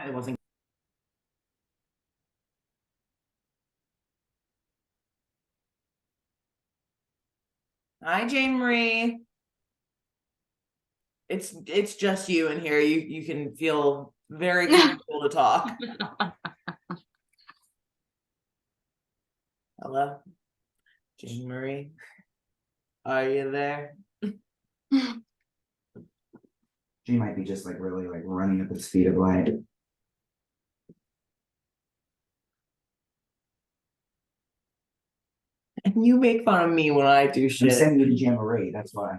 It wasn't. Hi, Jane Marie. It's just you in here. You can feel very comfortable to talk. Hello, Jane Marie. Are you there? She might be just like really like running at the speed of light. And you make fun of me when I do I'm shit. sending you to Jamboree, that's why.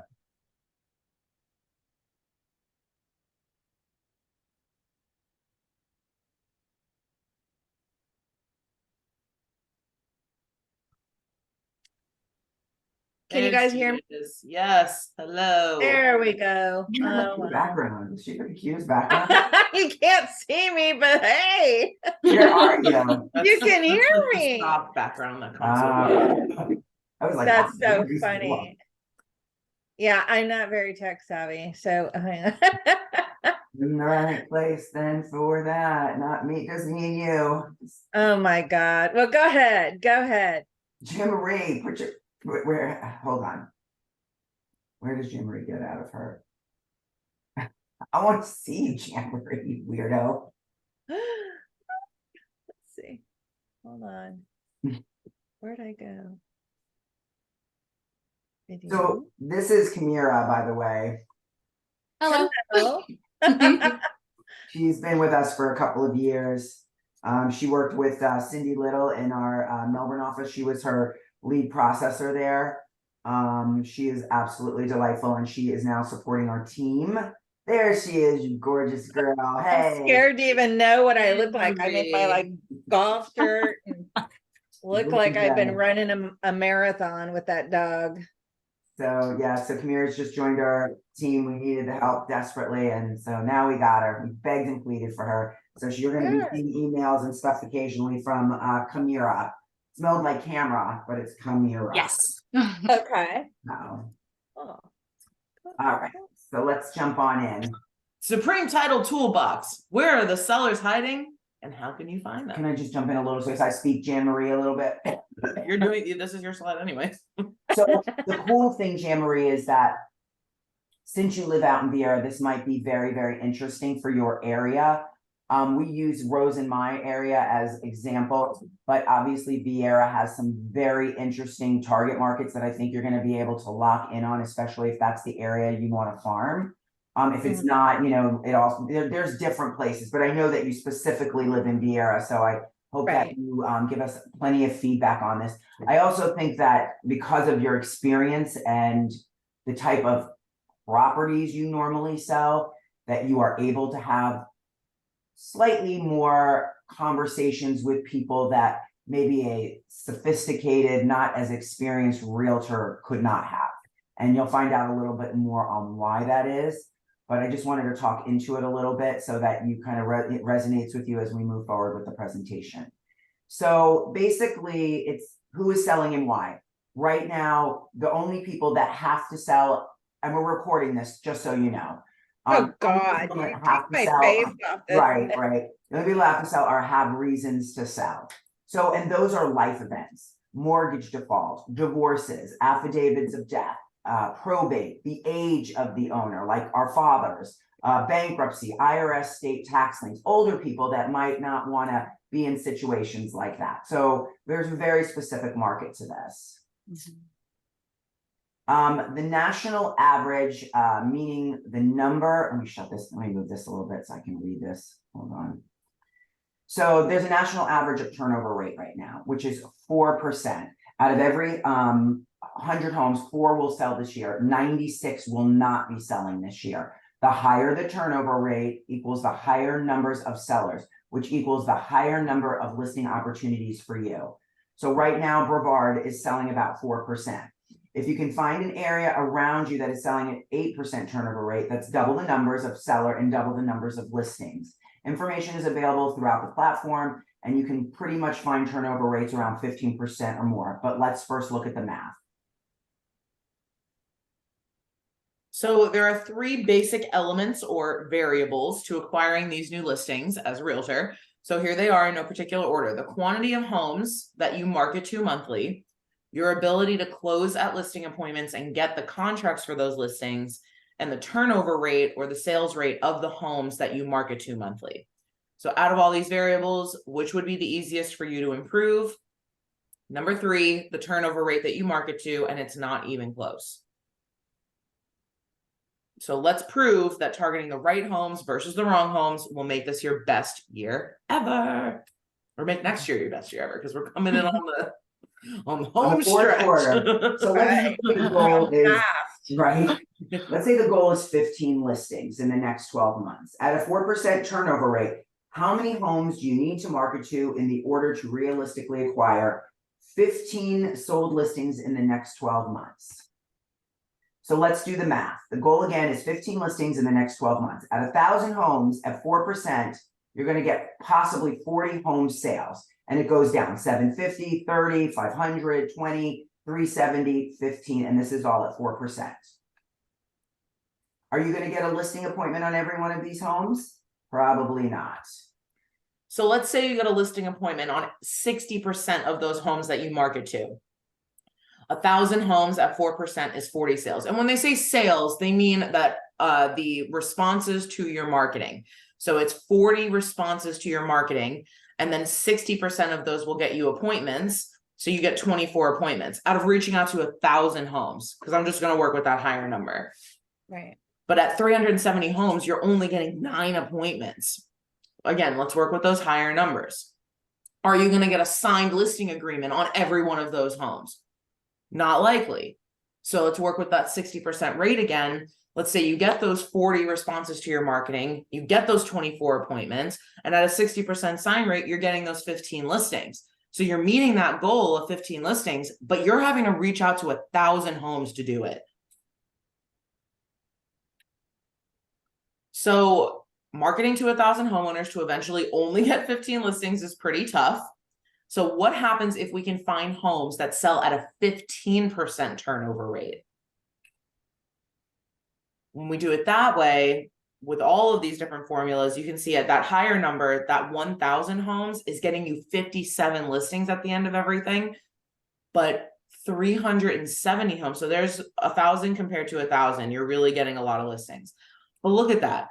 Can you guys hear me? Yes. Hello. There we go. Oh, wow. Background. Is she the cutest background? You can't see me, but hey, Where are you? You can hear like me. The stock background that comes I was like, That's so this is funny. cool. Yeah, I'm not very tech savvy, so In the right place then for that, not me, just me and you. oh my God. Well, go ahead. Go ahead. Jamboree, put your where hold on. Where does Jamboree get out of her? I want to see Jamboree, weirdo. Let's see. Hold on. Where'd I go? Video. So this is Kamira, by the way. Hello. She's been with us for a couple of years. She worked with Cindy Little in our Melbourne office. She was her lead processor there. She is absolutely delightful, and she is now supporting our team. There she is, you gorgeous girl. Hey. I'm scared to even know what I look like. I'm in my like golf shirt and look like I've been running a marathon with that dog. So yeah, so Kamira's just joined our team. We needed the help desperately, and so now we got her. We begged and pleaded for her. So you're going to be seeing emails and stuff occasionally from Kamira. Smelled like camera, but it's Kamira. Yes. Okay. No. Oh. All right, so let's jump on in. Supreme Title Toolbox. Where are the sellers hiding, and how can you find them? Can I just jump in a little so I speak Jan Marie a little bit? You're doing this is your slide anyway. So the cool thing, Jan Marie, is that since you live out in Vieira, this might be very, very interesting for your area. We use Rose in my area as example, but obviously Vieira has some very interesting target markets that I think you're going to be able to lock in on, especially if that's the area you want to farm. If it's not, you know, it also there's different places, but I know that you specifically live in Vieira, so I hope that you give us plenty of feedback on this. I also think that because of your experience and the type of properties you normally sell, that you are able to have slightly more conversations with people that maybe a sophisticated, not as experienced realtor could not have. And you'll find out a little bit more on why that is. But I just wanted to talk into it a little bit so that you kind of it resonates with you as we move forward with the presentation. So basically, it's who is selling and why. Right now, the only people that have to sell, and we're recording this just so you know. Oh God, you take my face off this. Right. The only people that have to sell are have reasons to sell. So, and those are life events, mortgage default, divorces, affidavits of death, probate, the age of the owner, like our fathers, bankruptcy, IRS state tax liens, older people that might not want to be in situations like that. So there's a very specific market to this. The national average, meaning the number, let me move this a little bit so I can read this. Hold on. So there's a national average of turnover rate right now, which is 4%. Out of every 100 homes, 4 will sell this year. 96 will not be selling this year. The higher the turnover rate equals the higher numbers of sellers, which equals the higher number of listing opportunities for you. So right now, Brevard is selling about 4%. If you can find an area around you that is selling at 8% turnover rate, that's double the numbers of seller and double the numbers of listings. Information is available throughout the platform, and you can pretty much find turnover rates around 15% or more. But let's first look at the math. So there are three basic elements or variables to acquiring these new listings as a realtor. So here they are in no particular order: the quantity of homes that you market to monthly, your ability to close at listing appointments and get the contracts for those listings, and the turnover rate or the sales rate of the homes that you market to monthly. So out of all these variables, which would be the easiest for you to improve? Number 3, the turnover rate that you market to, and it's not even close. So let's prove that targeting the right homes versus the wrong homes will make this your best year ever, or make next year your best year ever, because we're coming in on the home fourth stretch. quarter. So let's say the goal is, right? Let's say the goal is 15 listings in the next 12 months. At a 4% turnover rate, how many homes do you need to market to in the order to realistically acquire 15 sold listings in the next 12 months? So let's do the math. The goal again is 15 listings in the next 12 months. At 1,000 homes at 4%, you're going to get possibly 40 home sales. And it goes down 750, 30, 500, 20, 370, 15, and this is all at 4%. Are you going to get a listing appointment on every one of these homes? Probably not. So let's say you get a listing appointment on 60% of those homes that you market to. 1,000 homes at 4% is 40 sales. And when they say sales, they mean that the responses to your marketing. So it's 40 responses to your marketing, and then 60% of those will get you appointments. So you get 24 appointments out of reaching out to 1,000 homes, because I'm just going to work with that higher number. Right. But at 370 homes, you're only getting 9 appointments. Again, let's work with those higher numbers. Are you going to get a signed listing agreement on every one of those homes? Not likely. So let's work with that 60% rate again. Let's say you get those 40 responses to your marketing, you get those 24 appointments, and at a 60% sign rate, you're getting those 15 listings. So you're meeting that goal of 15 listings, but you're having to reach out to 1,000 homes to do it. So marketing to 1,000 homeowners to eventually only get 15 listings is pretty tough. So what happens if we can find homes that sell at a 15% turnover rate? When we do it that way, with all of these different formulas, you can see at that higher number, that 1,000 homes is getting you 57 listings at the end of everything, but 370 homes. So there's 1,000 compared to 1,000. You're really getting a lot of listings. But look at that,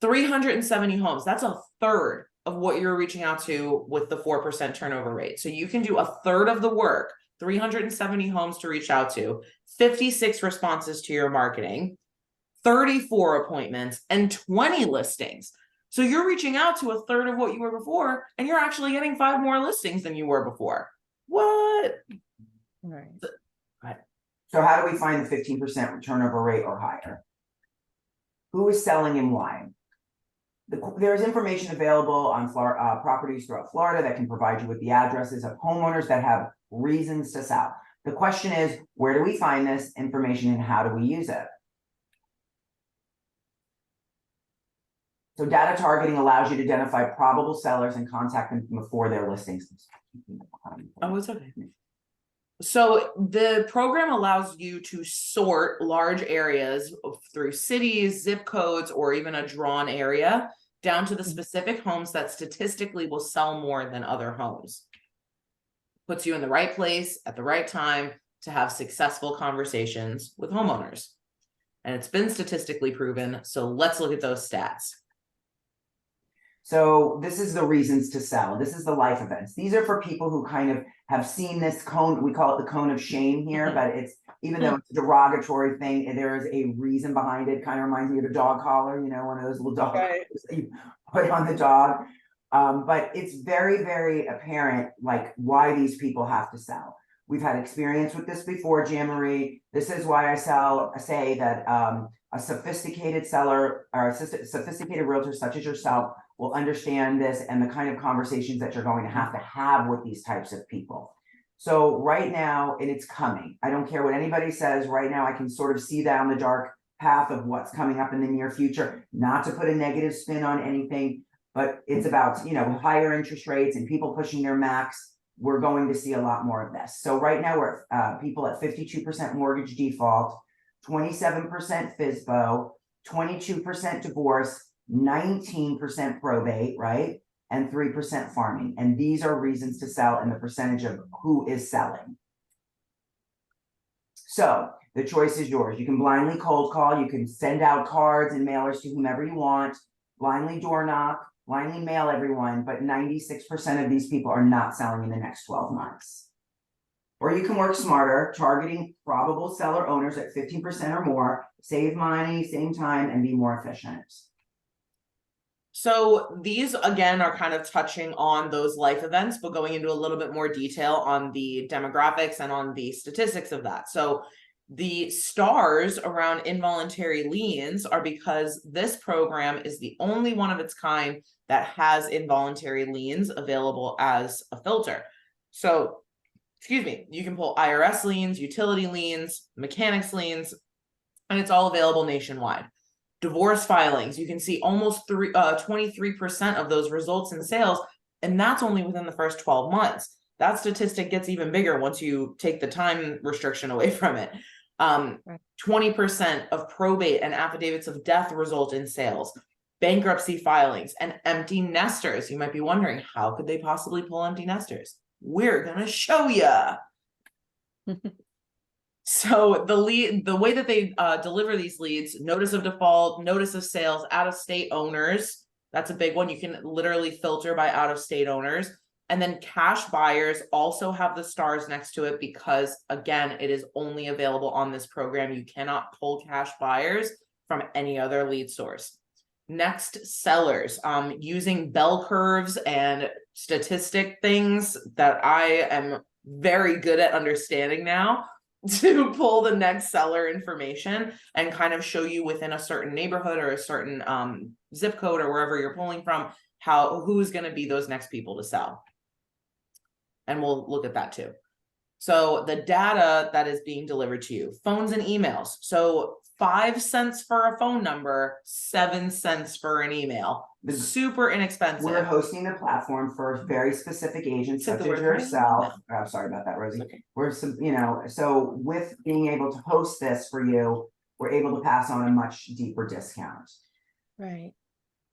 370 homes. That's a third of what you're reaching out to with the 4% turnover rate. So you can do a third of the work, 370 homes to reach out to, 56 responses to your marketing, 34 appointments, and 20 listings. So you're reaching out to a third of what you were before, and you're actually getting 5 more listings than you were before. What? Right. So how do we find the 15% turnover rate or higher? Who is selling and why? There's information available on properties throughout Florida that can provide you with the addresses of homeowners that have reasons to sell. The question is, where do we find this information and how do we use it? So data targeting allows you to identify probable sellers and contact them before their listings. Oh, it's okay. So the program allows you to sort large areas through cities, zip codes, or even a drawn area down to the specific homes that statistically will sell more than other homes. Puts you in the right place at the right time to have successful conversations with homeowners. And it's been statistically proven. So let's look at those stats. So this is the reasons to sell. This is the life events. These are for people who kind of have seen this cone. We call it the cone of shame here, but it's, even though it's a derogatory thing, there is a reason behind it. Kind of reminds me of a dog collar, you know, one of those little dog collars that you put on the dog. But it's very, very apparent, like, why these people have to sell. We've had experience with this before, Jean-Marie. This is why I say that a sophisticated seller or a sophisticated realtor such as yourself will understand this and the kind of conversations that you're going to have with these types of people. So right now, and it's coming. I don't care what anybody says. Right now, I can sort of see down the dark path of what's coming up in the near future. Not to put a negative spin on anything, but it's about, you know, higher interest rates and people pushing their max. We're going to see a lot more of this. So right now, we're people at 52% mortgage default, 27% FISBO, 22% divorce, 19% probate, right? And 3% farming. And these are reasons to sell and the percentage of who is selling. So the choice is yours. You can blindly cold call. You can send out cards and mailers to whomever you want, blindly door knock, blindly mail everyone, but 96% of these people are not selling in the next 12 months. Or you can work smarter, targeting probable seller owners at 15% or more, save money, same time, and be more efficient. So these again are kind of touching on those life events, but going into a little bit more detail on the demographics and on the statistics of that. So the stars around involuntary liens are because this program is the only one of its kind that has involuntary liens available as a filter. So, excuse me, you can pull IRS liens, utility liens, mechanics liens, and it's all available nationwide. Divorce filings, you can see almost 23% of those results in sales, and that's only within the first 12 months. That statistic gets even bigger once you take the time restriction away from it. 20% of probate and affidavits of death result in sales. Bankruptcy filings and empty nesters. You might be wondering, how could they possibly pull empty nesters? We're gonna show you. So the way that they deliver these leads: notice of default, notice of sales, out-of-state owners. That's a big one. You can literally filter by out-of-state owners. And then cash buyers also have the stars next to it because, again, it is only available on this program. You cannot pull cash buyers from any other lead source. Next, sellers, using bell curves and statistic things that I am very good at understanding now, to pull the next seller information and kind of show you within a certain neighborhood or a certain zip code or wherever you're pulling from, who's going to be those next people to sell. And we'll look at that too. So the data that is being delivered to you, phones and emails. So 5 cents for a phone number, 7 cents for an email. Super inexpensive. We're hosting the platform for very specific agents such as yourself. I'm sorry about that, Rosie. Okay. We're some, so with being able to host this for you, we're able to pass on a much deeper discount. Right.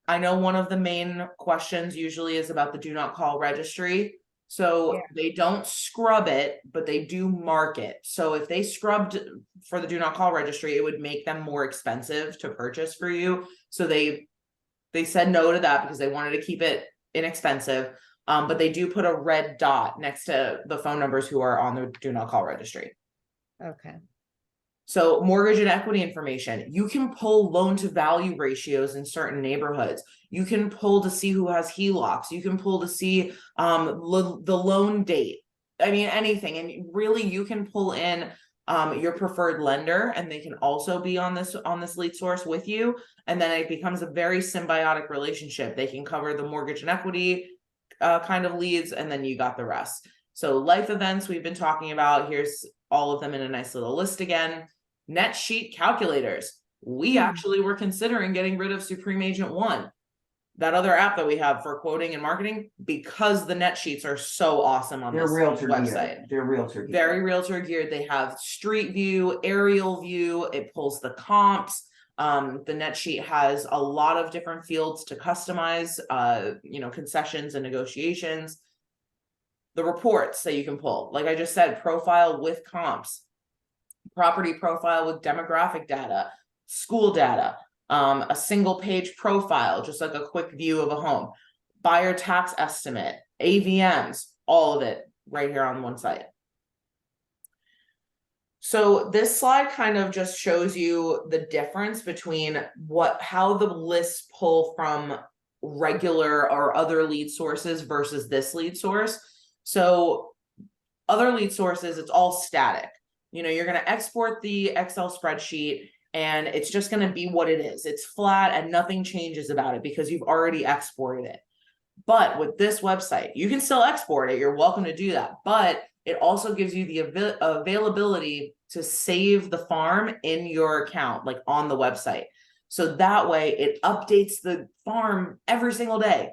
I know one of the main questions usually is about the do not call registry. So they don't scrub it, but they do mark it. So if they scrubbed for the do not call registry, it would make them more expensive to purchase for you. So they said no to that because they wanted to keep it inexpensive. But they do put a red dot next to the phone numbers who are on the do not call registry. Okay. So mortgage and equity information, you can pull loan to value ratios in certain neighborhoods. You can pull to see who has HELOCs. You can pull to see the loan date. I mean, anything. And really you can pull in your preferred lender, and they can also be on this lead source with you. And then it becomes a very symbiotic relationship. They can cover the mortgage and equity kind of leads, and then you got the rest. So life events we've been talking about, here's all of them in a nice little list again. Net sheet calculators. We actually were considering getting rid of Supreme Agent 1, that other app that we have for quoting and marketing, because the net sheets are so awesome on this website. They're realtor geared. Very realtor geared. They have street view, aerial view. It pulls the comps. The net sheet has a lot of different fields to customize, concessions and negotiations. The reports that you can pull, like I just said, profile with comps, property profile with demographic data, school data, a single page profile, just like a quick view of a home, buyer tax estimate, AVMs, all of it right here on one site. So this slide kind of just shows you the difference between how the lists pull from regular or other lead sources versus this lead source. So other lead sources, it's all static. You're going to export the Excel spreadsheet and it's just going to be what it is. It's flat and nothing changes about it because you've already exported it. But with this website, you can still export it. You're welcome to do that. But it also gives you the availability to save the farm in your account, like on the website. So that way it updates the farm every single day.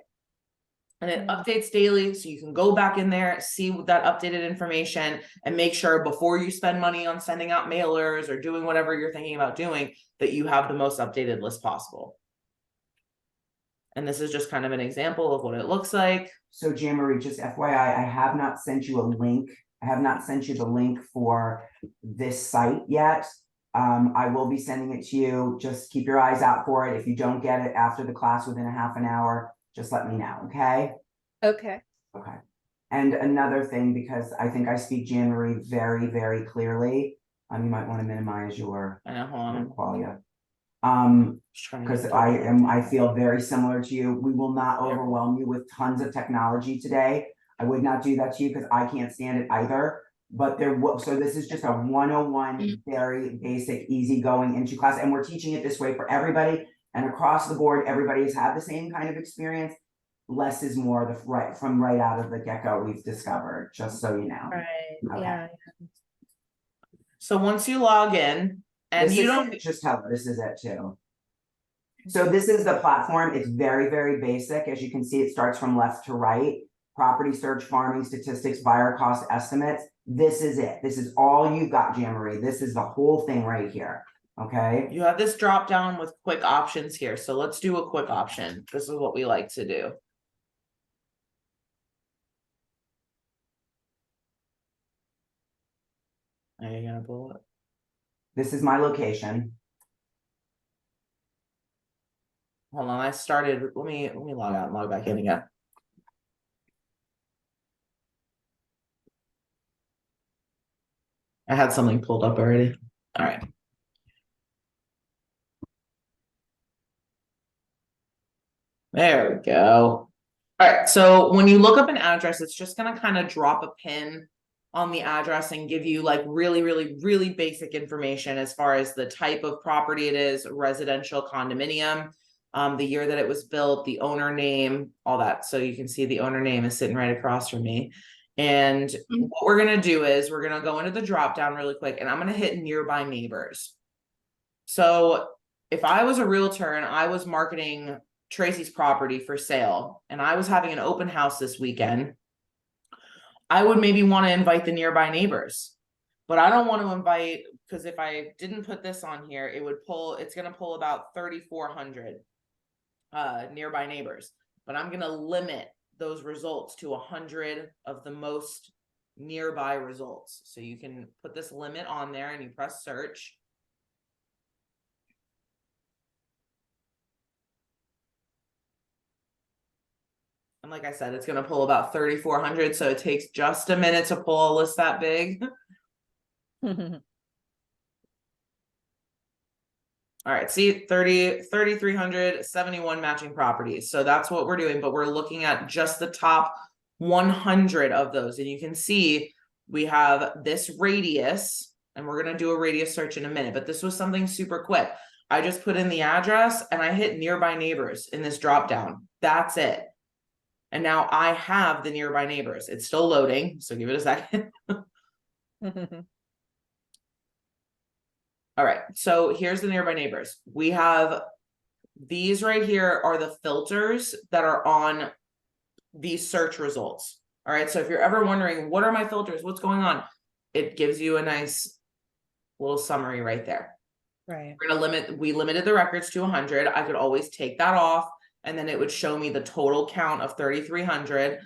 And it Right. updates daily, so you can go back in there, see that updated information, and make sure before you spend money on sending out mailers or doing whatever you're thinking about doing, that you have the most updated list possible. And this is just kind of an example of what it looks like. So Jean Marie, just FYI, I have not sent you a link. I have not sent you the link for this site yet. I will be sending it to you. Just keep your eyes out for it. If you don't get it after the class within a half an hour, just let me know, okay? Okay. Okay. And another thing, because I think I speak Jean Marie very, very clearly, you might want to minimize your I know, hold on. qualia. Just trying to Because get I feel very similar to you. We will not There. overwhelm you with tons of technology today. I would not do that to you because I can't stand it either. But so this is just a 101, very basic, easy going into class. And we're teaching it this way for everybody. And across the board, everybody has had the same kind of experience. Less is more from right out of the get-go we've discovered, just so you know. Right. Okay. Yeah. So once you log in, and This you is don't it, just tell her this is it too. So this is the platform. It's very, very basic. As you can see, it starts from left to right. Property search, farming statistics, buyer cost estimates. This is it. This is all you've got, Jean Marie. This is the whole thing right here. Okay. you have this drop down with quick options here. So let's do a quick option. This is what we like to do. Are you gonna pull it? This is my location. Hold on, I started. Let me log out and log back in again. I had something pulled up already. All right. There we go. All right, so when you look up an address, it's just gonna kind of drop a pin on the address and give you like really basic information as far as the type of property it is, residential condominium, the year that it was built, the owner name, all that. So you can see the owner name is sitting right across from me. And what we're gonna do is we're gonna go into the drop down really quick, and I'm gonna hit nearby neighbors. So if I was a realtor and I was marketing Tracy's property for sale, and I was having an open house this weekend, I would maybe want to invite the nearby neighbors. But I don't want to invite, because if I didn't put this on here, it would pull, it's going to pull about 3,400 nearby neighbors. But I'm going to limit those results to 100 of the most nearby results. So you can put this limit on there and you press search. And like I said, it's going to pull about 3,400. So it takes just a minute to pull a list that big. All right, see 3,371 matching properties. So that's what we're doing, but we're looking at just the top 100 of those. And you can see we have this radius, and we're going to do a radius search in a minute, but this was something super quick. I just put in the address and I hit nearby neighbors in this drop down. That's it. And now I have the nearby neighbors. It's still loading, so give it a second. All right, so here's the nearby neighbors. We have these right here are the filters that are on these search results. All right, so if you're ever wondering, what are my filters? What's going on? It gives you a nice little summary right there. Right. We're gonna we limited the records to 100. I could always take that off, and then it would show me the total count of 3,300.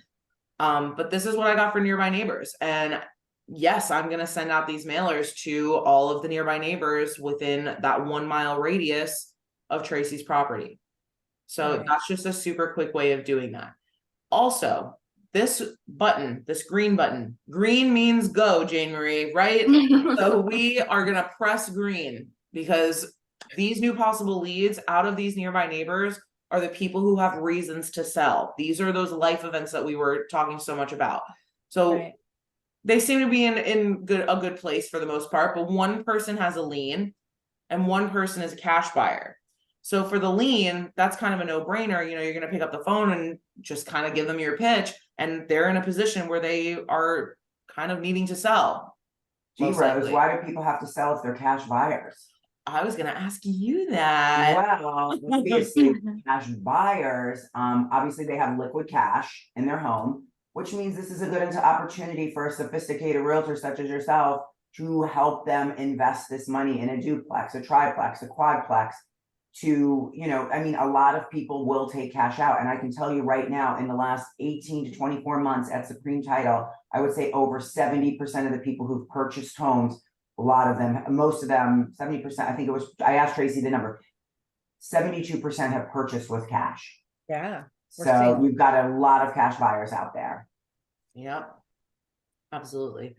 But this is what I got for nearby neighbors. And yes, I'm going to send out these mailers to all of the nearby neighbors within that 1 mile radius of Tracy's property. So Right. that's just a super quick way of doing that. Also, this button, this green button, green means go, Jane Marie, right? So we are going to press green because these new possible leads out of these nearby neighbors are the people who have reasons to sell. These are those life events that we were talking so much about. So Right. they seem to be in a good place for the most part, but one person has a lien and one person is a cash buyer. So for the lien, that's kind of a no-brainer. You know, you're going to pick up the phone and just kind of give them your pitch, and they're in a position where they are kind of needing to sell. Gee, most Rose, likely. why do people have to sell if they're cash buyers? I was gonna ask you that. Well, obviously, cash buyers, obviously they have liquid cash in their home, which means this is a good opportunity for a sophisticated realtor such as yourself to help them invest this money in a duplex, a triplex, a quadplex. I mean, a lot of people will take cash out. And I can tell you right now, in the last 18 to 24 months at Supreme Title, I would say over 70% of the people who've purchased homes, a lot of them, most of them, 70%, I think it was, I asked Tracy the number, 72% have purchased with cash. Yeah. So we've got a lot of cash buyers out there. Yep. Absolutely.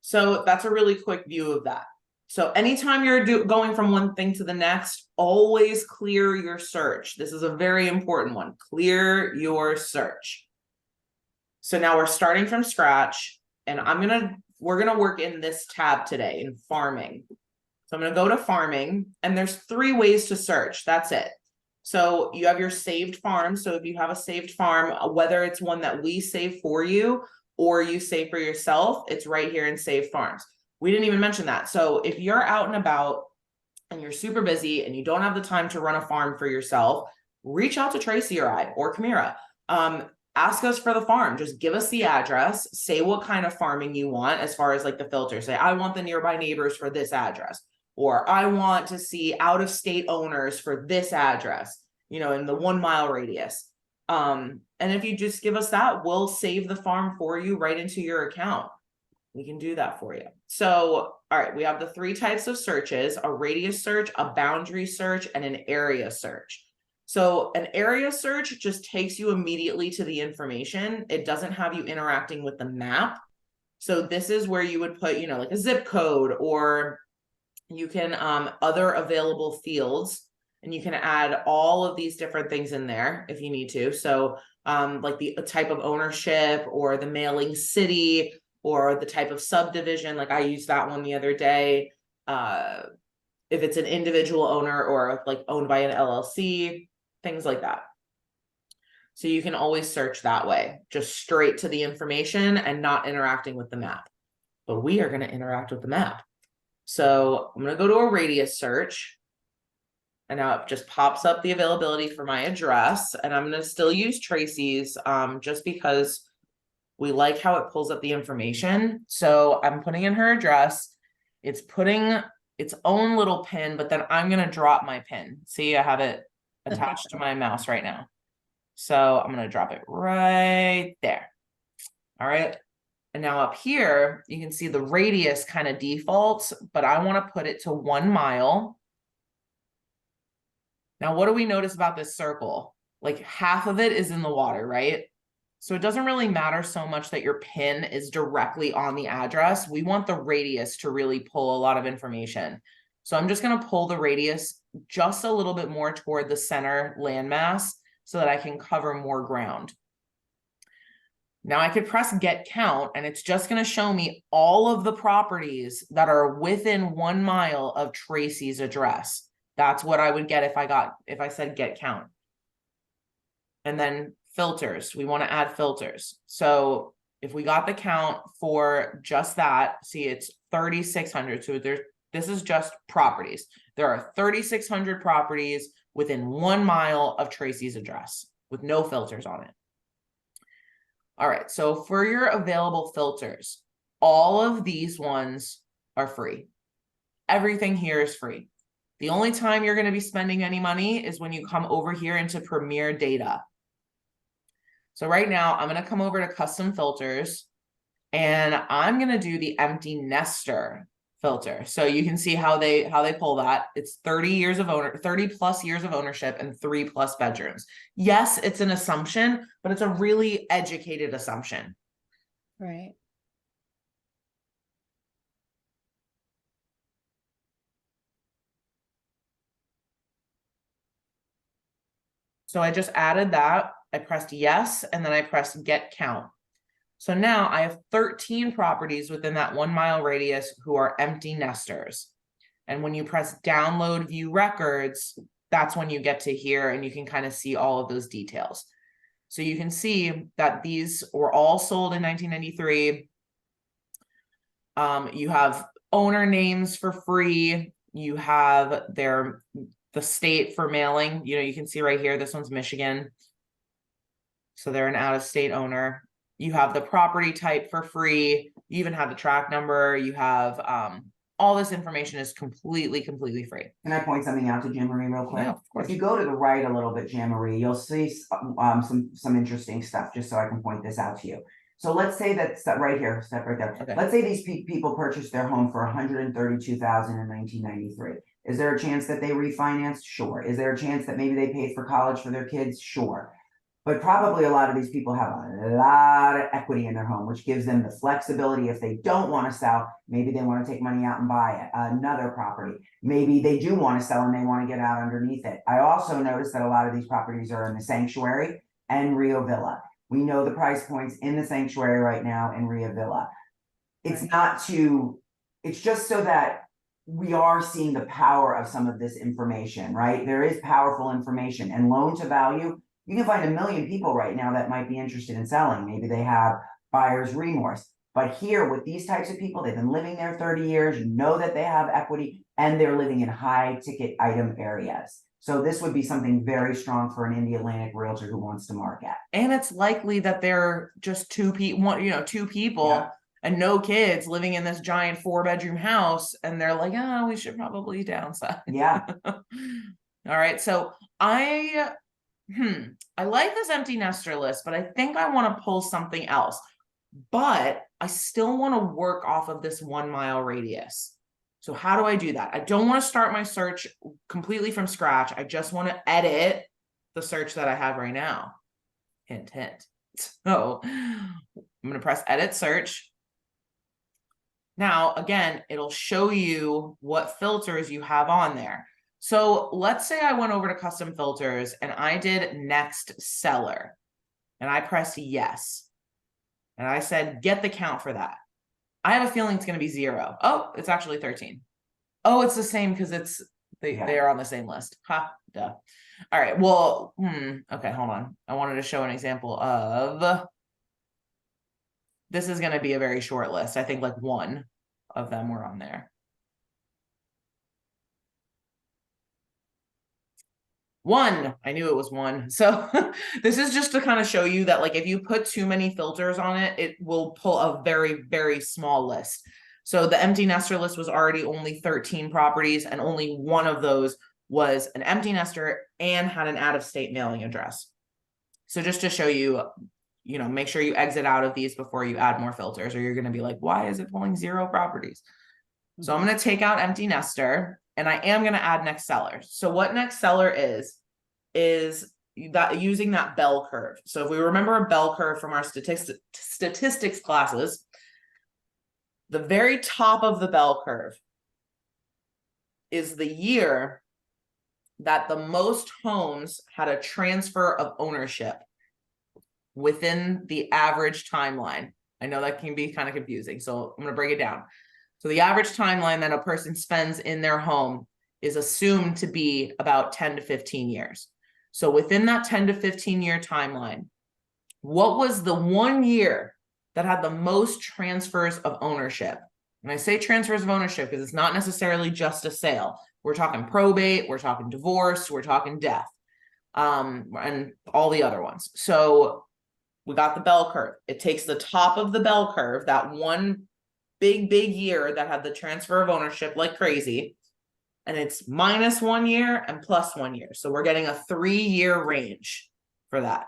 So that's a really quick view of that. So anytime you're going from one thing to the next, always clear your search. This is a very important one. Clear your search. So now we're starting from scratch, and we're gonna work in this tab today in farming. So I'm gonna go to farming, and there's 3 ways to search. That's it. So you have your saved farm. So if you have a saved farm, whether it's one that we save for you or you save for yourself, it's right here in Save Farms. We didn't even mention that. So if you're out and about and you're super busy and you don't have the time to run a farm for yourself, reach out to Tracy or I or Kamira. Ask us for the farm. Just give us the address, say what kind of farming you want as far as like the filter. Say, I want the nearby neighbors for this address, or I want to see out of state owners for this address, in the 1 mile radius. And if you just give us that, we'll save the farm for you right into your account. We can do that for you. So, all right, we have the 3 types of searches: a radius search, a boundary search, and an area search. So an area search just takes you immediately to the information. It doesn't have you interacting with the map. So this is where you would put, like a zip code, or you can other available fields, and you can add all of these different things in there if you need to. So like the type of ownership, or the mailing city, or the type of subdivision. Like I used that one the other day. If it's an individual owner or like owned by an LLC, things like that. So you can always search that way, just straight to the information and not interacting with the map. But we are going to interact with the map. So I'm going to go to a radius search. And now it just pops up the availability for my address. And I'm going to still use Tracy's just because we like how it pulls up the information. So I'm putting in her address. It's putting its own little pin, but then I'm going to drop my pin. See, I have it attached to my mouse right now. So I'm going to drop it right there. All right. And now up here, you can see the radius kind of defaults, but I want to put it to 1 mile. Now, what do we notice about this circle? Like half of it is in the water, right? So it doesn't really matter so much that your pin is directly on the address. We want the radius to really pull a lot of information. So I'm just going to pull the radius just a little bit more toward the center landmass so that I can cover more ground. Now I could press get count, and it's just going to show me all of the properties that are within 1 mile of Tracy's address. That's what I would get if I said get count. And then filters, we want to add filters. So if we got the count for just that, see, it's 3,600. So this is just properties. There are 3,600 properties within 1 mile of Tracy's address with no filters on it. All right, so for your available filters, all of these ones are free. Everything here is free. The only time you're going to be spending any money is when you come over here into Premier Data. So right now I'm going to come over to custom filters, and I'm going to do the empty nester filter. So you can see how they pull that. It's 30 plus years of ownership and 3+ bedrooms. Yes, it's an assumption, but it's a really educated assumption. Right. So I just added that. I pressed yes, and then I pressed get count. So now I have 13 properties within that 1 mile radius who are empty nesters. And when you press download view records, that's when you get to here, and you can kind of see all of those details. So you can see that these were all sold in 1993. You have owner names for free. You have the state for mailing, you know, you can see right here, this one's Michigan. So they're an out-of-state owner. You have the property type for free. You even have the track number. You have all this information is completely free. Can I point something out to Jean Marie real quick? Yeah, of course. If you go to the right a little bit, Jean Marie, you'll see some interesting stuff, just so I can point this out to you. So let's say that's right here, step right there. Okay. Let's say these people purchased their home for $132,000 in 1993. Is there a chance that they refinanced? Sure. Is there a chance that maybe they paid for college for their kids? Sure. But probably a lot of these people have a lot of equity in their home, which gives them the flexibility. If they don't want to sell, maybe they want to take money out and buy another property. Maybe they do want to sell and they want to get out underneath it. I also noticed that a lot of these properties are in the Sanctuary and Rio Villa. We know the price points in the Sanctuary right now in Rio Villa. It's just so that we are seeing the power of some of this information, right? There is powerful information, and loan to value. You can find 1 million people right now that might be interested in selling. Maybe they have buyer's remorse. But here with these types of people, they've been living there 30 years, you know that they have equity, and they're living in high ticket item areas. So this would be something very strong for an Indian realtor who wants to market. And it's likely that they're just two people, Yeah. and no kids living in this giant 4-bedroom house. And they're like, oh, we should probably downsize. Yeah. All right. So I like this empty nester list, but I think I want to pull something else. But I still want to work off of this 1 mile radius. So how do I do that? I don't want to start my search completely from scratch. I just want to edit the search that I have right now. Hint, hint. So I'm going to press edit search. Now, again, it'll show you what filters you have on there. So let's say I went over to custom filters and I did next seller and I pressed yes. And I said, get the count for that. I have a feeling it's going to be 0. Oh, it's actually 13. Oh, it's the same because they are on the same list. Ha, duh. All right. Well, okay, hold on. I wanted to show an example of, this is going to be a very short list. I think like 1 of them were on there. 1, I knew it was 1. So this is just to kind of show you that like if you put too many filters on it, it will pull a very small list. So the empty nester list was already only 13 properties, and only 1 of those was an empty nester and had an out-of-state mailing address. So just to show you, make sure you exit out of these before you add more filters, or you're going to be like, why is it pulling 0 properties? So I'm going to take out empty nester, and I am going to add next seller. So what next seller is that using that bell curve. So if we remember a bell curve from our statistics classes, the very top of the bell curve is the year that the most homes had a transfer of ownership within the average timeline. I know that can be kind of confusing, so I'm going to break it down. So the average timeline that a person spends in their home is assumed to be about 10 to 15 years. So within that 10 to 15 year timeline, what was the 1 year that had the most transfers of ownership? And I say transfers of ownership because it's not necessarily just a sale. We're talking probate, we're talking divorce, we're talking death, and all the other ones. So we got the bell curve. It takes the top of the bell curve, that one big year that had the transfer of ownership like crazy, and it's minus 1 year and plus 1 year. So we're getting a 3-year range for that.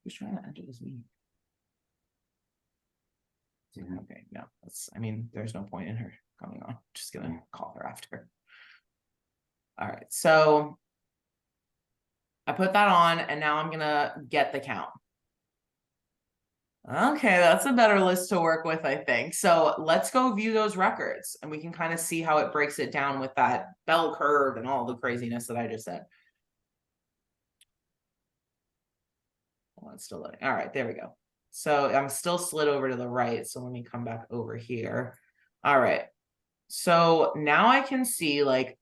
Who's trying to enter this meeting? Okay, no, there's no point in her coming on. Just gonna call her after. All right, so I put that on, and now I'm gonna get the count. Okay, that's a better list to work with, I think. So let's go view those records, and we can kind of see how it breaks it down with that bell curve and all the craziness that I just said. Well, it's still loading. All right, there we go. So I'm still slid over to the right. So let me come back over here. All right. So now I can see like,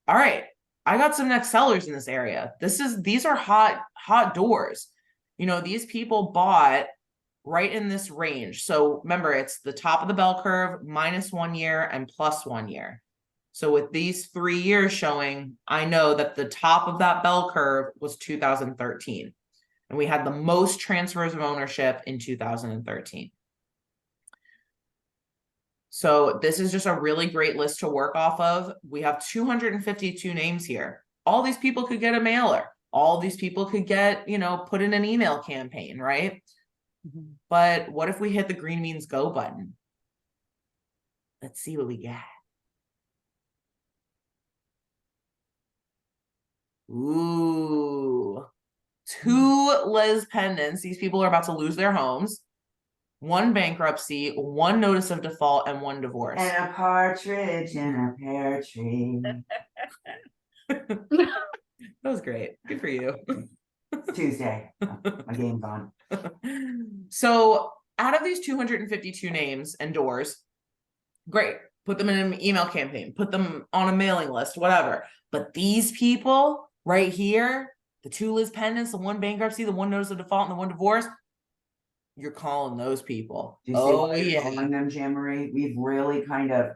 all right, I got some next sellers in this area. These are hot doors. These people bought right in this range. So remember, it's the top of the bell curve, minus 1 year and plus 1 year. So with these 3 years showing, I know that the top of that bell curve was 2013. And we had the most transfers of ownership in 2013. So this is just a really great list to work off of. We have 252 names here. All these people could get a mailer. All these people could get, put in an email campaign, right? Mhm. But what if we hit the green means go button? Let's see what we get. Ooh, 2 Liz pendants. These people are about to lose their homes. 1 bankruptcy, 1 notice of default, and 1 divorce. And a partridge in a pear tree. That was great. Good for you. It's Tuesday. My game's on. So out of these 252 names and doors, great. Put them in an email campaign, put them on a mailing list, whatever. But these people right here, the 2 Liz pendants, the 1 bankruptcy, the 1 notice of default, and the 1 divorce, you're calling those people. Do you see Oh why you're yeah. calling them, Jean-Marie? We've really kind of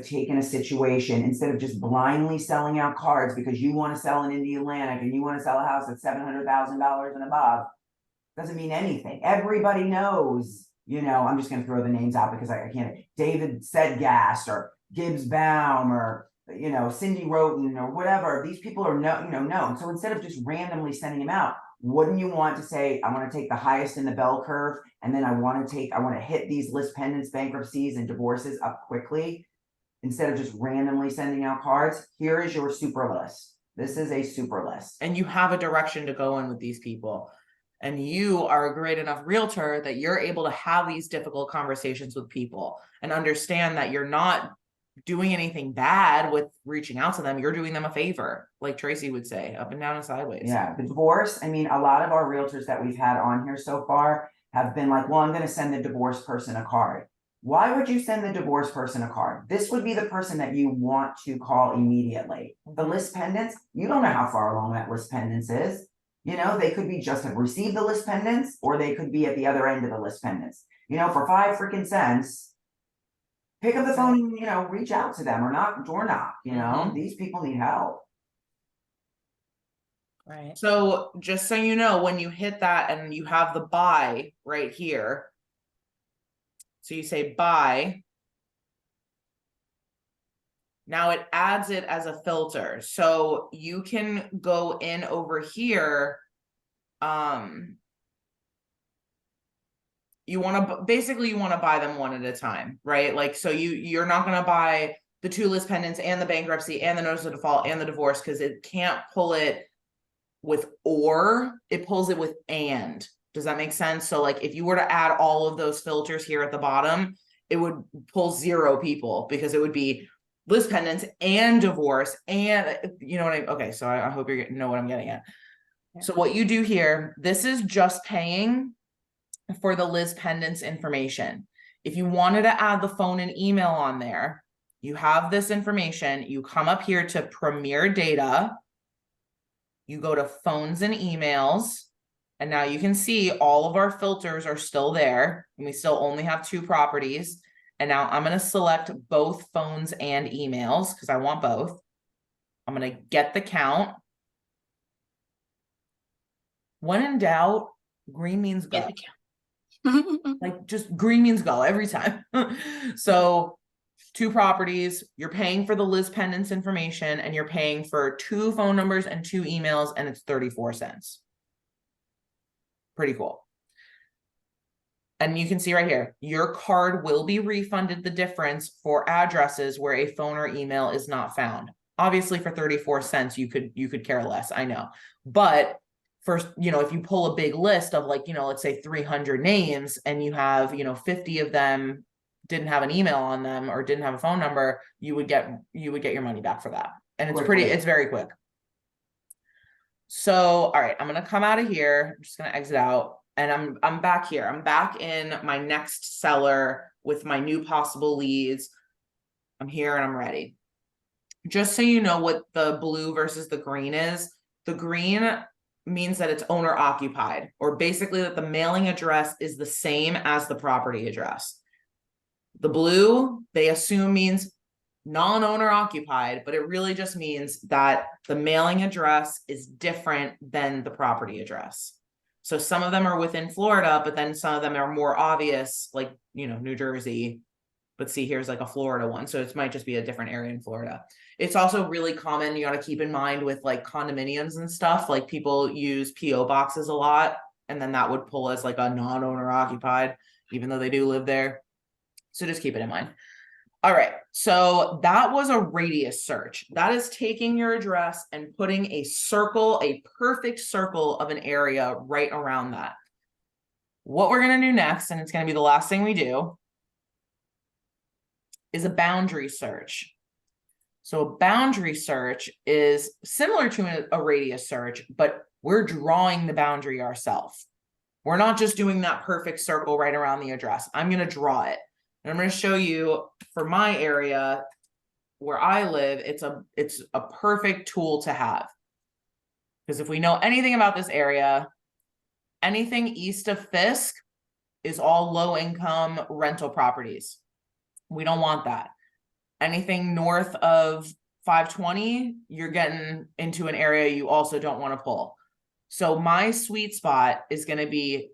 taken a situation, instead of just blindly selling out cards because you want to sell an Indy Atlantic and you want to sell a house at $700,000 and above, doesn't mean anything. Everybody knows, I'm just going to throw the names out because I can't. David Sedgast or Gibbs Baum or, Cindy Roten or whatever. These people are known. So instead of just randomly sending them out, wouldn't you want to say, I want to take the highest in the bell curve, and then I want to hit these list pendants, bankruptcies, and divorces up quickly, instead of just randomly sending out cards? Here is your super list. This is a super list. And you have a direction to go in with these people. And you are a great enough realtor that you're able to have these difficult conversations with people and understand that you're not doing anything bad with reaching out to them. You're doing them a favor, like Tracy would say, up and down and sideways. Yeah, the divorce. I mean, a lot of our realtors that we've had on here so far have been like, well, I'm going to send the divorce person a card. Why would you send the divorce person a card? This would be the person that you want to call immediately. The list pendants, you don't know how far along that list pendants is. They could be just have received the list pendants, or they could be at the other end of the list pendants. For 5 freaking cents, pick up the phone and, reach out to them, or door knock. These people need help. Right. So just so you know, when you hit that and you have the buy right here, so you say buy, now it adds it as a filter. So you can go in over here. You want to buy them one at a time, right? Like, so you're not going to buy the 2 list pendants and the bankruptcy and the notice of default and the divorce, because it can't pull it with or, it pulls it with and. Does that make sense? So like if you were to add all of those filters here at the bottom, it would pull 0 people, because it would be list pendants and divorce, and okay, so I hope you know what I'm getting at. Yeah. So what you do here, this is just paying for the Liz pendants information. If you wanted to add the phone and email on there, you have this information, you come up here to Premier Data, you go to phones and emails, and now you can see all of our filters are still there, and we still only have 2 properties. And now I'm going to select both phones and emails because I want both. I'm going to get the count. When in doubt, green means go. Get the count. Like just green means go every time. So 2 properties, you're paying for the Liz pendants information, and you're paying for 2 phone numbers and 2 emails, and it's 34 cents. Pretty cool. And you can see right here, your card will be refunded the difference for addresses where a phone or email is not found. Obviously for 34 cents, you could care less, I know. But first, if you pull a big list of like, let's say 300 names, and you have, 50 of them didn't have an email on them or didn't have a phone number, you would get your money back for that. And it's very quick. So, all right, I'm going to come out of here. I'm just going to exit out. And I'm back here. I'm back in my next seller with my new possible leads. I'm here and I'm ready. Just so you know what the blue versus the green is. The green means that it's owner occupied, or basically that the mailing address is the same as the property address. The blue, they assume, means non-owner occupied, but it really just means that the mailing address is different than the property address. So some of them are within Florida, but then some of them are more obvious, like, you know, New Jersey. But see, here's like a Florida one. So it might just be a different area in Florida. It's also really common. You got to keep in mind with like condominiums and stuff, like people use PO boxes a lot. And then that would pull as like a non-owner occupied, even though they do live there. So just keep it in mind. All right, so that was a radius search. That is taking your address and putting a circle, a perfect circle of an area right around that. What we're going to do next, and it's going to be the last thing we do, is a boundary search. So a boundary search is similar to a radius search, but we're drawing the boundary ourselves. We're not just doing that perfect circle right around the address. I'm going to draw it. And I'm going to show you for my area where I live, it's a perfect tool to have. Because if we know anything about this area, anything east of Fisk is all low income rental properties. We don't want that. Anything north of 520, you're getting into an area you also don't want to pull. So my sweet spot is going to be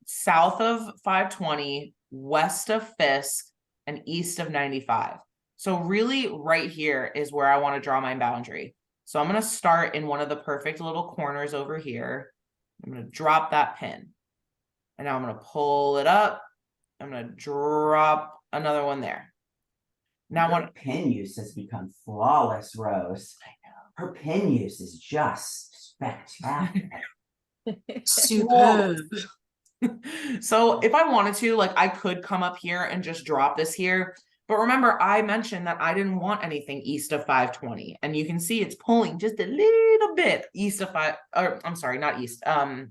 south of 520, west of Fisk, and east of 95. So really right here is where I want to draw my boundary. So I'm going to start in one of the perfect little corners over here. I'm going to drop that pin. And now I'm going to pull it up. I'm going to drop another one there. Now Your pin use has become flawless, Rose. I know. Her pin use is just spectacular. Superb. So if I wanted to, like, I could come up here and just drop this here. But remember, I mentioned that I didn't want anything east of 520. And you can see it's pulling just a little bit east of I'm sorry, not east,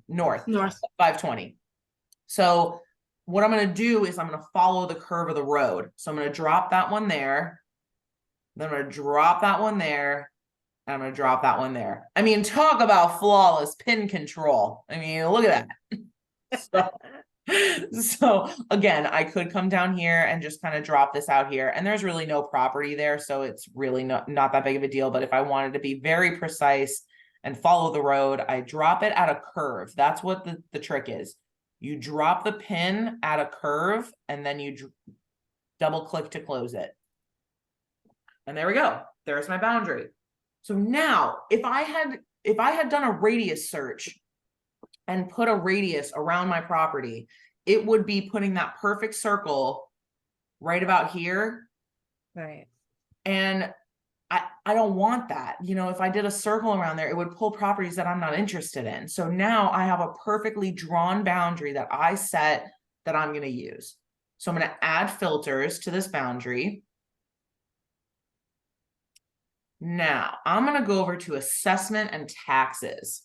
north of 520. So what I'm going to do is I'm going to follow the curve of the road. So I'm going to drop that one there. Then I'm going to drop that one there. And I'm going to drop that one there. I mean, talk about flawless pin control. I mean, look at that. So again, I could come down here and just kind of drop this out here, and there's really no property there, so it's really not that big of a deal. But if I wanted to be very precise and follow the road, I drop it at a curve. That's what the trick is. You drop the pin at a curve, and then you double click to close it. And there we go. There's my boundary. So now if I had done a radius search and put a radius around my property, it would be putting that perfect circle right about here. Right. And I don't want that. You know, if I did a circle around there, it would pull properties that I'm not interested in. So now I have a perfectly drawn boundary that I set that I'm going to use. So I'm going to add filters to this boundary. Now I'm going to go over to assessment and taxes.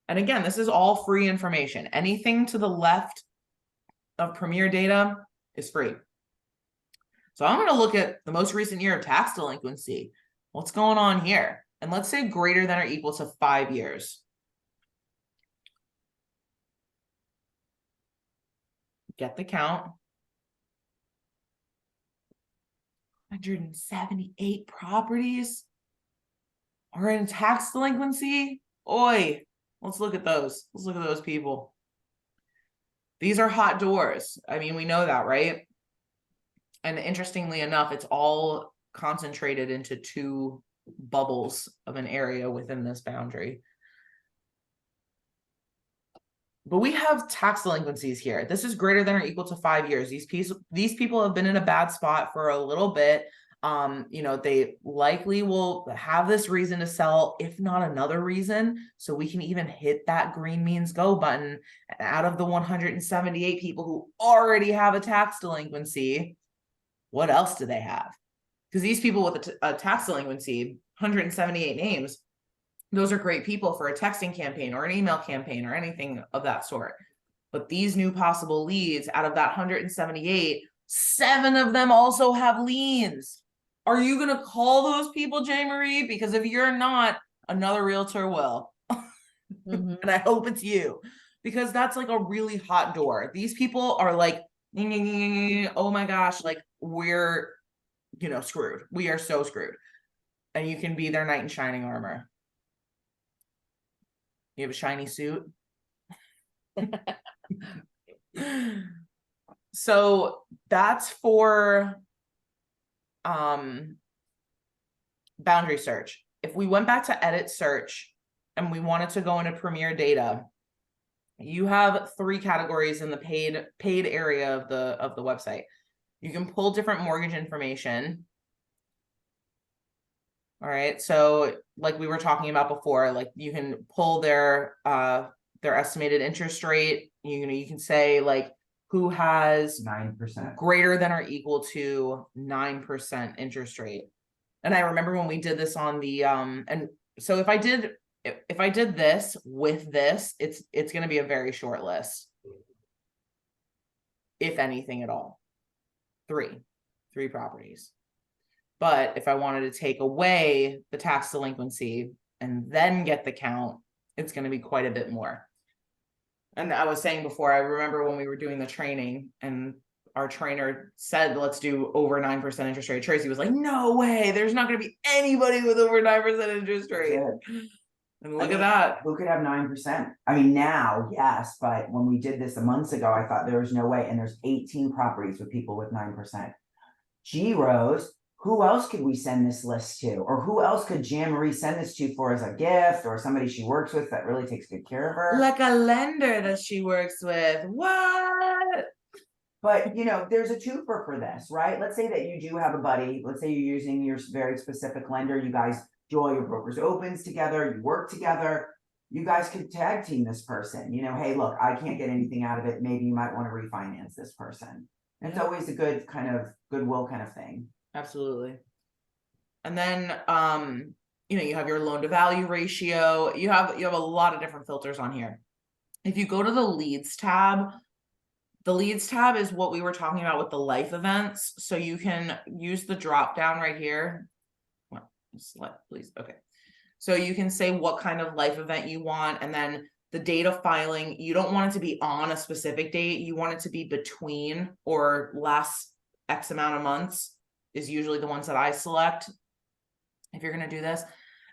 And again, this is all free information. Anything to the left of Premier data is free. So I'm going to look at the most recent year of tax delinquency. What's going on here? And let's say greater than or equal to 5 years. Get the count. 178 properties are in tax delinquency. Oi. Let's look at those. Let's look at those people. These are hot doors. I mean, we know that, right? And interestingly enough, it's all concentrated into 2 bubbles of an area within this boundary. But we have tax delinquencies here. This is greater than or equal to 5 years. These people have been in a bad spot for a little bit. You know, they likely will have this reason to sell, if not another reason. So we can even hit that green means go button. Out of the 178 people who already have a tax delinquency, what else do they have? Because these people with a tax delinquency, 178 names, those are great people for a texting campaign or an email campaign or anything of that sort. But these new possible leads, out of that 178, 7 of them also have liens. Are you going to call those people, J. Marie? Because if you're not, another realtor will. Mm-hmm. And I hope it's you, because that's like a really hot door. These people are like, oh my gosh, like we're you know, screwed. We are so screwed. And you can be their knight in shining armor. You have a shiny suit. So that's for boundary search. If we went back to edit search and we wanted to go into Premier data, you have 3 categories in the paid area of the website. You can pull different mortgage information. All right, so like we were talking about before, like you can pull their estimated interest rate. You can say like who has 9%. greater than or equal to 9% interest rate. And I remember when we did this on the and so if I did this with this, it's going to be a very short list, if anything at all. Three properties. But if I wanted to take away the tax delinquency and then get the count, it's going to be quite a bit more. And I was saying before, I remember when we were doing the training and our trainer said, let's do over 9% interest rate. Tracy was like, no way, there's not going to be anybody with over 9% interest rate. And look at that. Who could have 9%? I mean, now, yes, but when we did this a month ago, I thought there was no way. And there's 18 properties with people with 9%. Gee, Rose, who else could we send this list to? Or who else could Jan Marie send this to for as a gift, or somebody she works with that really takes good care of her? Like a lender that she works with. What? But, you know, there's a twofer for this, right? Let's say that you do have a buddy. Let's say you're using your very specific lender. You guys do all your brokers opens together. You work together. You guys could tag team this person. You know, hey, look, I can't get anything out of it. Maybe you might want to refinance this person. It's always a good kind of goodwill kind of thing. Absolutely. And then, you know, you have your loan to value ratio. You have a lot of different filters on here. If you go to the leads tab is what we were talking about with the life events. So you can use the drop down right here. Well, select, please. Okay. So you can say what kind of life event you want, and then the date of filing, you don't want it to be on a specific date. You want it to be between or last X amount of months is usually the ones that I select if you're going to do this.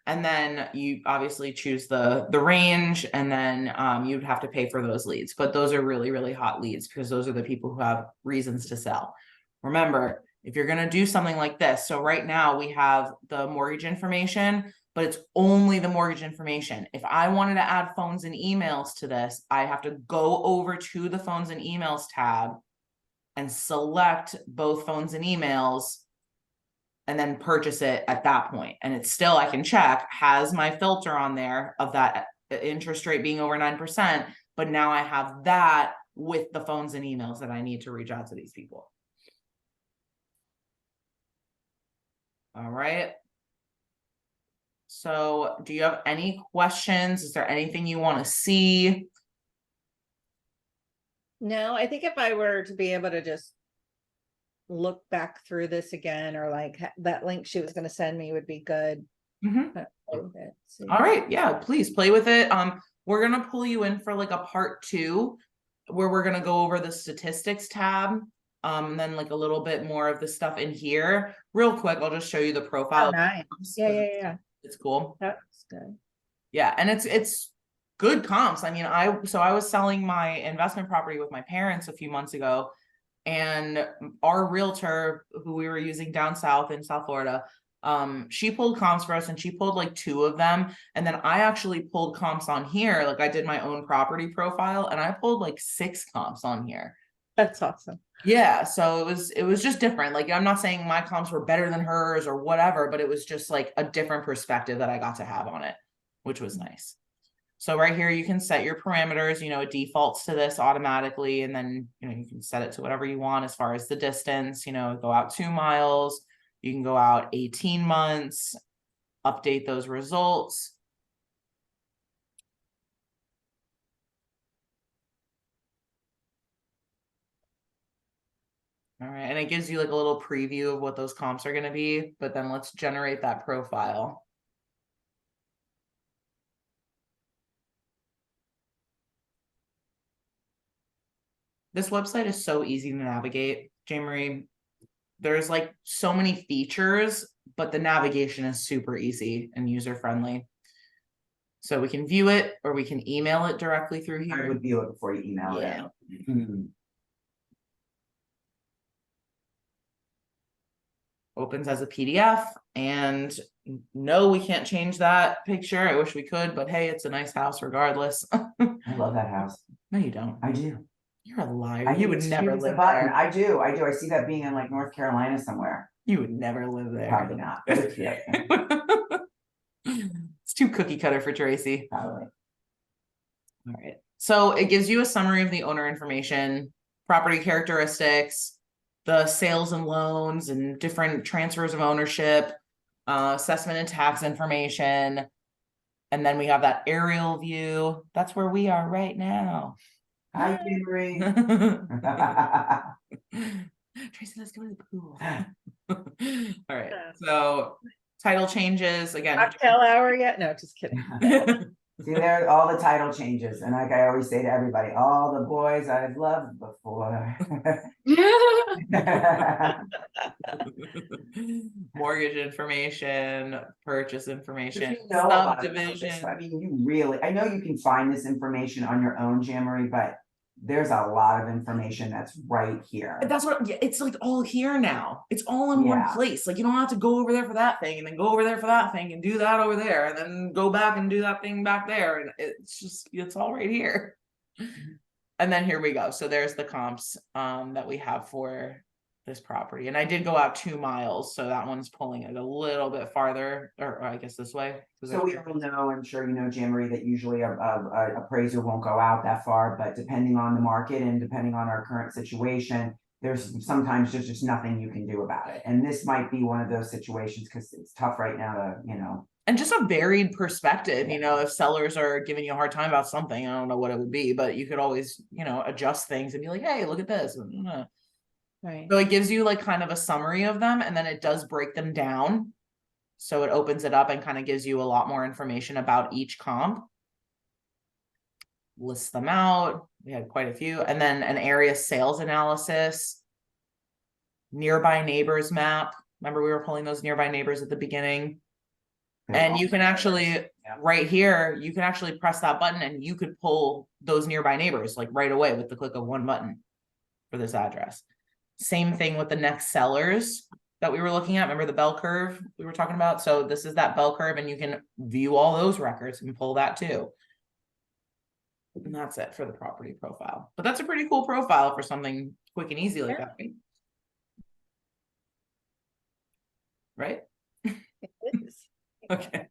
And then you obviously choose the range, and then you'd have to pay for those leads. But those are really, really hot leads because those are the people who have reasons to sell. Remember, if you're going to do something like this, so right now we have the mortgage information, but it's only the mortgage information. If I wanted to add phones and emails to this, I have to go over to the phones and emails tab and select both phones and emails, and then purchase it at that point. And it's still, I can check, has my filter on there of that interest rate being over 9%, but now I have that with the phones and emails that I need to reach out to these people. All right. So do you have any questions? Is there anything you want to see? No, I think if I were to be able to just look back through this again, or like that link she was going to send me would be good. Mm-hmm. See. All right, yeah, please play with it. We're gonna pull you in for like a part 2 where we're gonna go over the statistics tab, and then like a little bit more of the stuff in here. Real quick, I'll just show you the profile. Oh, nice. Yeah. It's cool. That's good. Yeah, and it's good comps. I mean, I was selling my investment property with my parents a few months ago, and our realtor who we were using down south in South Florida, she pulled comps for us, and she pulled like 2 of them. And then I actually pulled comps on here. Like I did my own property profile and I pulled like 6 comps on here. That's awesome. Yeah. So it was just different. Like, I'm not saying my comps were better than hers or whatever, but it was just like a different perspective that I got to have on it, which was nice. So right here, you can set your parameters, you know, it defaults to this automatically. And then, you know, you can set it to whatever you want as far as the distance, you know, go out 2 miles, you can go out 18 months, update those results. All right. And it gives you like a little preview of what those comps are going to be, but then let's generate that profile. This website is so easy to navigate, Jane Marie. there's like so many features, but the navigation is super easy and user friendly. So we can view it or we can email it directly through I here. would view it before you email Yeah. it. Mhm. Opens as a PDF, and no, we can't change that picture. I wish we could, but hey, it's a nice house regardless. I love that house. No, you don't. I do. You're a liar. I You think would it's never cute as a live button. there. I do. I see that being in like North Carolina somewhere. You would never live there. Probably not. But it's cute. It's too cookie cutter for Tracy. Probably. All right. So it gives you a summary of the owner information, property characteristics, the sales and loans and different transfers of ownership, assessment and tax information. And then we have that aerial view. That's where we are right now. Hi, Kimberly. Tracy, let's go to the pool. All right. So title changes again. Cocktail hour yet? No, just kidding. See there, all the title changes, and like I always say to everybody, all the boys I've loved before. Mortgage information, purchase information, If you know about it, subdivision. I mean, you really, I know you can find this information on your own, Jammery, but there's a lot of information that's right here. That's what, it's like all here now. It's all in one Yeah. place. Like you don't have to go over there for that thing and then go over there for that thing and do that over there and then go back and do that thing back there. And it's just, it's all right here. And then here we go. So there's the comps that we have for this property. And I did go out 2 miles. So that one's pulling it a little bit farther, or I guess this way. So we all know, I'm sure you know, Jammery, that usually a appraiser won't go out that far, but depending on the market and depending on our current situation, there's sometimes just nothing you can do about it. And this might be one of those situations because it's tough right now to, you know. And just a varied perspective, you know, if sellers are giving you a hard time about something, I don't know what it would be, but you could always, you know, adjust things and be like, hey, look at this. Right. So it gives you like kind of a summary of them, and then it does break them down. So it opens it up and kind of gives you a lot more information about each comp. Lists them out. We had quite a few. And then an area sales analysis. Nearby neighbors map. Remember we were pulling those nearby neighbors at the beginning. And you can actually, right here, you can actually press that button and you could pull those nearby neighbors like right away with the click of one button for this address. Same thing with the next sellers that we were looking at. Remember the bell curve we were talking about? So this is that bell curve and you can view all those records and pull that too. And that's it for the property profile. But that's a pretty cool profile for something quick and easy like that, right? It is. Okay.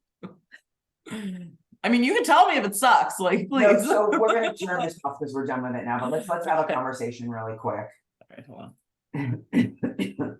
I mean, you can tell me if it sucks, like, please. No, so we're gonna turn this off because we're done with it now, but let's have a conversation really quick. All right, hold on.